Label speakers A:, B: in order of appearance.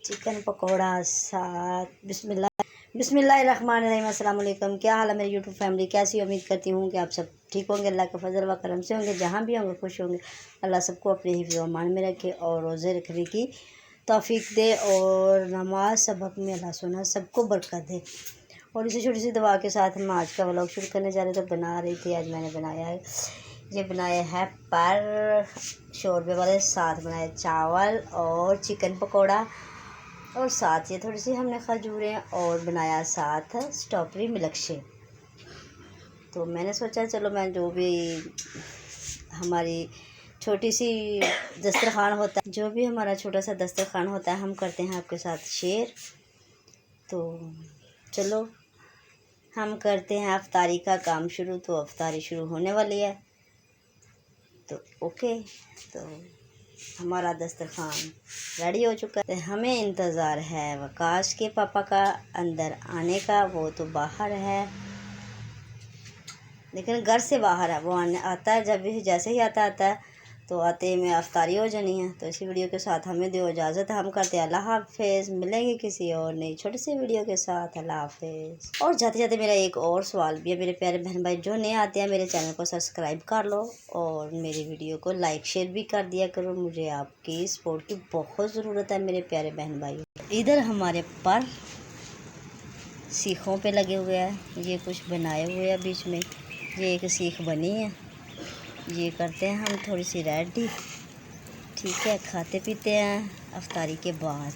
A: Chicken pakora साथ बिस्मिल्लाहिर्रहमानिर्रहीम। अस्सलाम वालेकुम। क्या हाल है मेरी यूट्यूब फैमिली, कैसी उम्मीद करती हूँ कि आप सब ठीक होंगे, अल्लाह के फजल व करम से होंगे। जहाँ भी होंगे खुश होंगे। अल्लाह सबको अपने हिफ्ज़ व अमान में रखे और रोज़े रखने की तौफीक दे और नमाज सबक में अल्लाह सुना सबको बरकत दे। और इसी छोटी सी दुआ के साथ हम आज का व्लॉग शुरू करने जा रहे थे। बना रही थी, आज मैंने बनाया है, ये बनाया है पर शोरबे वाले, साथ बनाए चावल और चिकन पकौड़ा, और साथ ये थोड़ी सी हमने खजूरें और बनाया साथ स्ट्रॉबेरी मिल्क शेक। तो मैंने सोचा चलो मैं जो भी हमारी छोटी सी दस्तरखान होता है, जो भी हमारा छोटा सा दस्तरखान होता है, हम करते हैं आपके साथ शेयर। तो चलो हम करते हैं अफ्तारी का काम शुरू। तो अफ्तारी शुरू होने वाली है, तो ओके। तो हमारा दस्तरखान रेडी हो चुका है। हमें इंतज़ार है वकाश के पापा का अंदर आने का। वो तो बाहर है, लेकिन घर से बाहर है। वो आता है जब भी, जैसे ही आता है तो आते ही में अफ्तारी हो जानी है। तो इसी वीडियो के साथ हमें दो इजाज़त। हम करते हैं अल्लाह हाफ़िज़। मिलेंगे किसी और नई छोटी सी वीडियो के साथ। अल्लाह हाफ़िज़। और जाते जाते मेरा एक और सवाल भी है, मेरे प्यारे बहन भाई जो नए आते हैं, मेरे चैनल को सब्सक्राइब कर लो और मेरी वीडियो को लाइक शेयर भी कर दिया करो। मुझे आपकी सपोर्ट की बहुत ज़रूरत है मेरे प्यारे बहन भाई। इधर हमारे पर सीखों पे लगे हुए हैं, ये कुछ बनाए हुए हैं बीच में, ये एक सीख बनी है। ये करते हैं हम थोड़ी सी रेडी, ठीक है। खाते पीते हैं अफ्तारी के बाद।